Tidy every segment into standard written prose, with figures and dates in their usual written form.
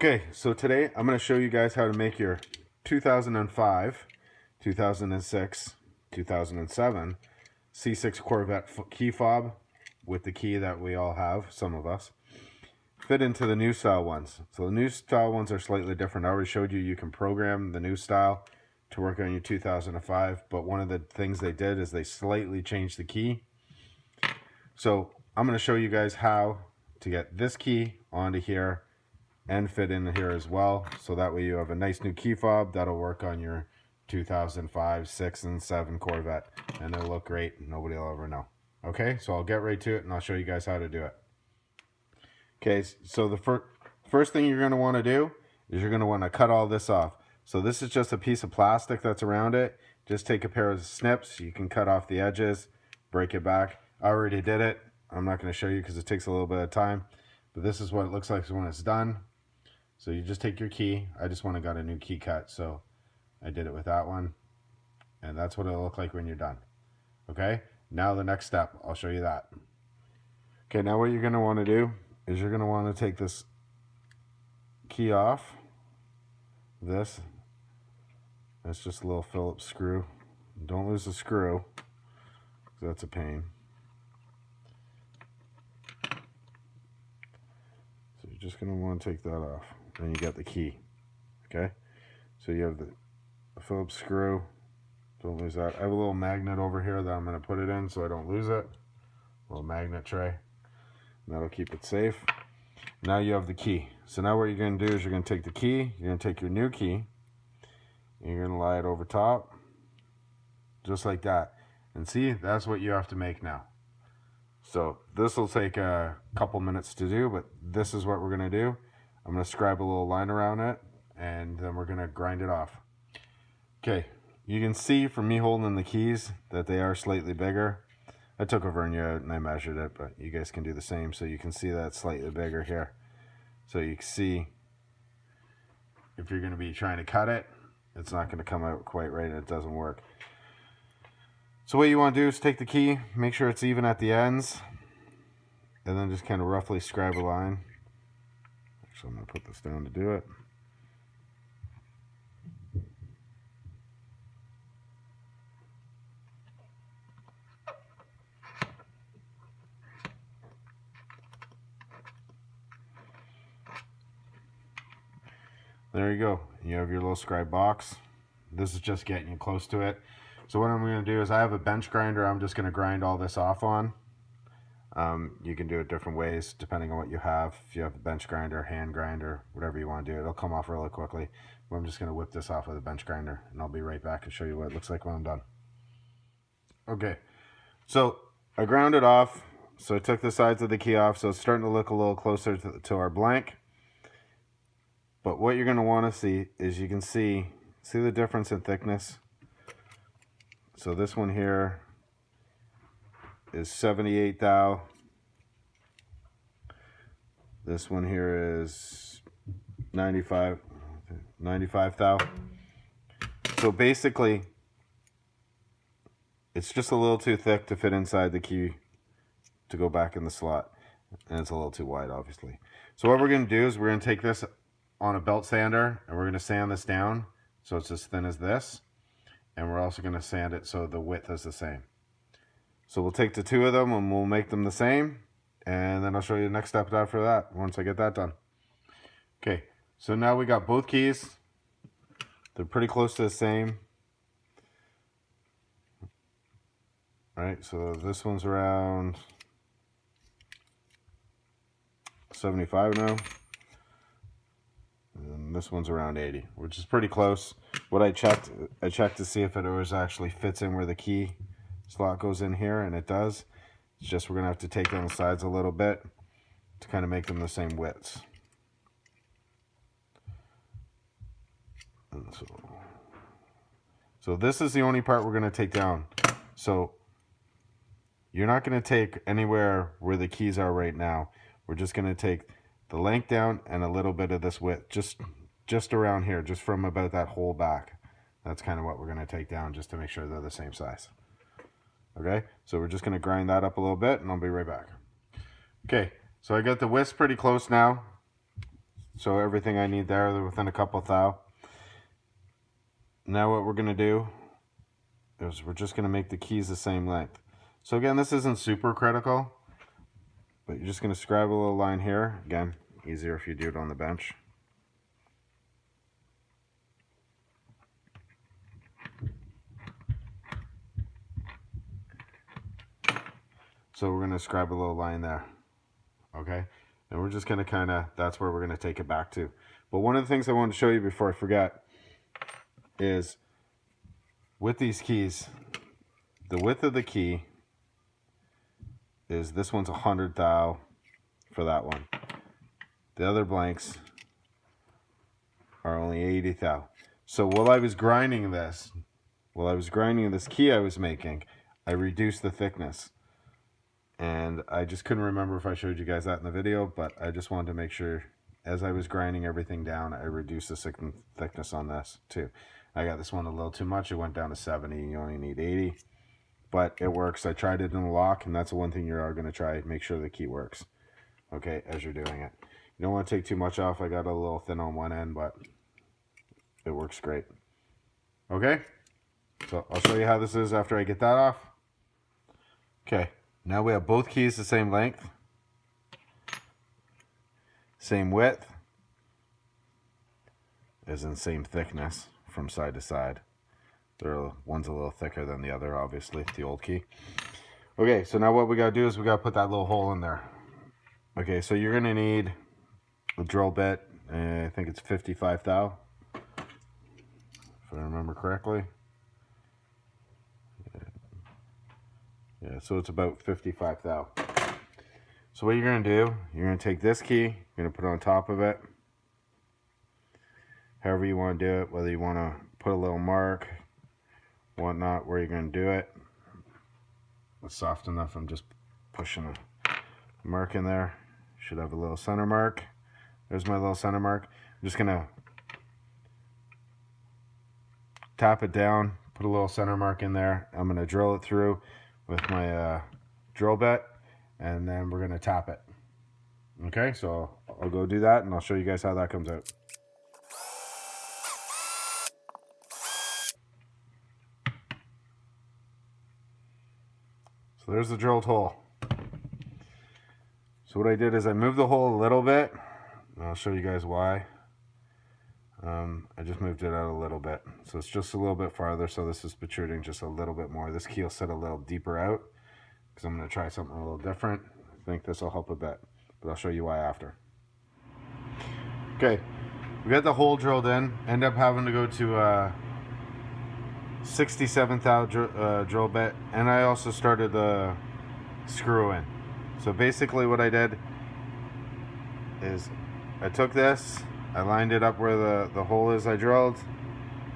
Okay, so today I'm going to show you guys how to make your 2005, 2006, 2007 C6 Corvette key fob with the key that we all have, some of us, fit into the new style ones. So the new style ones are slightly different. I already showed you can program the new style to work on your 2005, but one of the things they did is they slightly changed the key. So I'm going to show you guys how to get this key onto here and fit in here as well, so that way you have a nice new key fob that'll work on your 2005, 6, and 7 Corvette, and it'll look great. Nobody will ever know. Okay, so I'll get right to it and I'll show you guys how to do it. Okay, so the first thing you're going to want to do is you're going to want to cut all this off. So this is just a piece of plastic that's around it. Just take a pair of snips. You can cut off the edges, break it back. I already did it. I'm not going to show you because it takes a little bit of time, but this is what it looks like when it's done. So you just take your key. I just got a new key cut, so I did it with that one. And that's what it'll look like when you're done. Okay, now the next step, I'll show you that. Okay, now what you're going to want to do is you're going to want to take this key off. That's just a little Phillips screw. Don't lose the screw, because that's a pain. So you're just going to want to take that off. Then you got the key. Okay, so you have the Phillips screw. Don't lose that. I have a little magnet over here that I'm going to put it in so I don't lose it. A little magnet tray. And that'll keep it safe. Now you have the key. So now what you're going to do is you're going to take the key. You're going to take your new key. And you're going to lie it over top. Just like that. And see, that's what you have to make now. So this will take a couple minutes to do, but this is what we're going to do. I'm going to scribe a little line around it, and then we're going to grind it off. Okay, you can see from me holding the keys that they are slightly bigger. I took a vernier out and I measured it, but you guys can do the same. So you can see that it's slightly bigger here. So you can see if you're going to be trying to cut it, it's not going to come out quite right and it doesn't work. So what you want to do is take the key, make sure it's even at the ends, and then just kind of roughly scribe a line. So I'm going to put this down to do it. There you go. You have your little scribe box. This is just getting you close to it. So what I'm going to do is I have a bench grinder I'm just going to grind all this off on. You can do it different ways depending on what you have. If you have a bench grinder, hand grinder, whatever you want to do, it'll come off really quickly. But I'm just going to whip this off with a bench grinder, and I'll be right back and show you what it looks like when I'm done. Okay, so I ground it off. So I took the sides of the key off, so it's starting to look a little closer to our blank. But what you're going to want to see is you can see the difference in thickness. So this one here is 78 thou. This one here is 95 thou. So basically, it's just a little too thick to fit inside the key to go back in the slot. And it's a little too wide, obviously. So what we're going to do is we're going to take this on a belt sander and we're going to sand this down so it's as thin as this. And we're also going to sand it so the width is the same. So we'll take the two of them and we'll make them the same. And then I'll show you the next step after that once I get that done. Okay, so now we got both keys. They're pretty close to the same. All right, so this one's around 75 now. And this one's around 80, which is pretty close. What I checked to see if it actually fits in where the key slot goes in here, and it does. It's just we're going to have to take down the sides a little bit to kind of make them the same widths. And so this is the only part we're going to take down. So you're not going to take anywhere where the keys are right now. We're just going to take the length down and a little bit of this width, just around here, just from about that whole back. That's kind of what we're going to take down just to make sure they're the same size. Okay, so we're just going to grind that up a little bit and I'll be right back. Okay, so I got the widths pretty close now. So everything I need there, they're within a couple thou. Now what we're gonna do is we're just gonna make the keys the same length. So again, this isn't super critical, but you're just gonna scribe a little line here. Again, easier if you do it on the bench. So we're gonna scribe a little line there, okay? And we're just gonna that's where we're gonna take it back to. But one of the things I wanted to show you before I forget is with these keys, the width of the key is, this one's 100 thou for that one. The other blanks are only 80 thou. So while I was grinding this key I was making, I reduced the thickness. And I just couldn't remember if I showed you guys that in the video, but I just wanted to make sure as I was grinding everything down, I reduced the thickness on this too. I got this one a little too much. It went down to 70. You only need 80, but it works. I tried it in the lock, and that's the one thing you are going to try. Make sure the key works, okay, as you're doing it. You don't want to take too much off. I got a little thin on one end, but it works great. Okay, so I'll show you how this is after I get that off. Okay. Now we have both keys the same length, same width, as in same thickness from side to side. One's a little thicker than the other, obviously, the old key. Okay, so now what we gotta do is we gotta put that little hole in there. Okay, so you're gonna need a drill bit, I think it's 55 thou, if I remember correctly. Yeah, so it's about 55 thou. So what you're going to do, you're going to take this key, you're going to put it on top of it. However you want to do it, whether you want to put a little mark, whatnot, where you're going to do it. It's soft enough, I'm just pushing a mark in there. Should have a little center mark. There's my little center mark. I'm just going to tap it down, put a little center mark in there. I'm going to drill it through with my drill bit, and then we're going to tap it. Okay, so I'll go do that and I'll show you guys how that comes out. So there's the drilled hole. So what I did is I moved the hole a little bit, and I'll show you guys why. I just moved it out a little bit, so it's just a little bit farther, so this is protruding just a little bit more. This key will sit a little deeper out because I'm going to try something a little different. I think this will help a bit, but I'll show you why after. Okay, we got the hole drilled in. End up having to go to 67 thou drill bit, and I also started the screw in. So basically what I did is I took this, I lined it up where the hole is I drilled.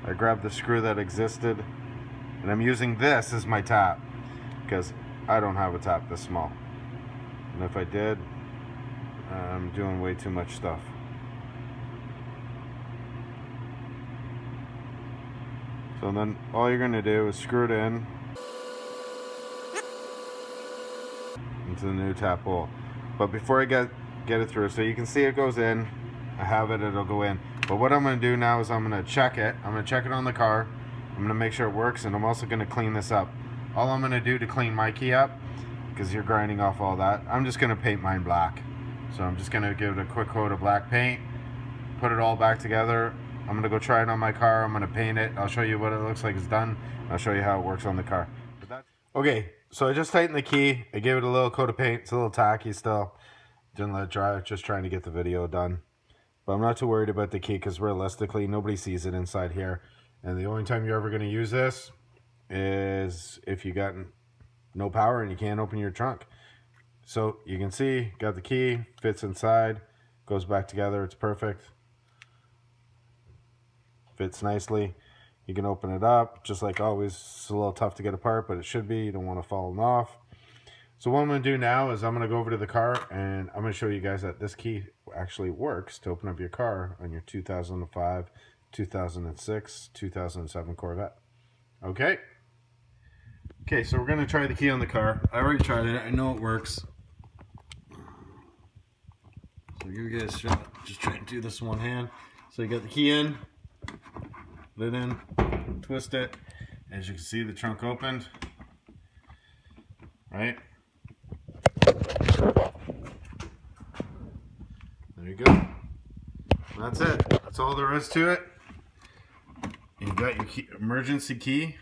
I grabbed the screw that existed, and I'm using this as my tap because I don't have a tap this small. And if I did, I'm doing way too much stuff. So then all you're going to do is screw it in into the new tap hole. But before I get it through, so you can see it goes in. I have it, it'll go in. But what I'm going to do now is I'm going to check it. I'm going to check it on the car. I'm going to make sure it works, and I'm also going to clean this up. All I'm going to do to clean my key up, because you're grinding off all that, I'm just going to paint mine black. So I'm just going to give it a quick coat of black paint, put it all back together. I'm going to go try it on my car. I'm going to paint it. I'll show you what it looks like it's done. I'll show you how it works on the car. Okay, so I just tightened the key. I gave it a little coat of paint. It's a little tacky still. Didn't let it dry. Just trying to get the video done. But I'm not too worried about the key because realistically, nobody sees it inside here. And the only time you're ever going to use this is if you got no power and you can't open your trunk. So you can see, got the key, fits inside, goes back together. It's perfect. Fits nicely. You can open it up, just like always. It's a little tough to get apart, but it should be. You don't want to fall them off. So what I'm going to do now is I'm going to go over to the car, and I'm going to show you guys that this key actually works to open up your car on your 2005, 2006, 2007 Corvette. Okay. Okay, so we're going to try the key on the car. I already tried it. I know it works. So give it a shot. just try to do this one hand. So you got the key in, put it in, twist it. As you can see, the trunk opened, right? There you go. That's it. That's all there is to it. You got your key, emergency key,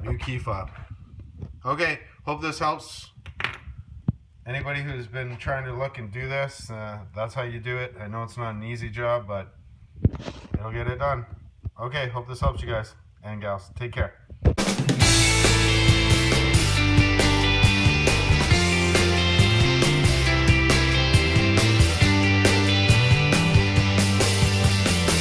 new key fob. Okay, hope this helps. Anybody who's been trying to look and do this, that's how you do it. I know it's not an easy job, but it'll get it done. Okay, hope this helps you guys and gals. Take care.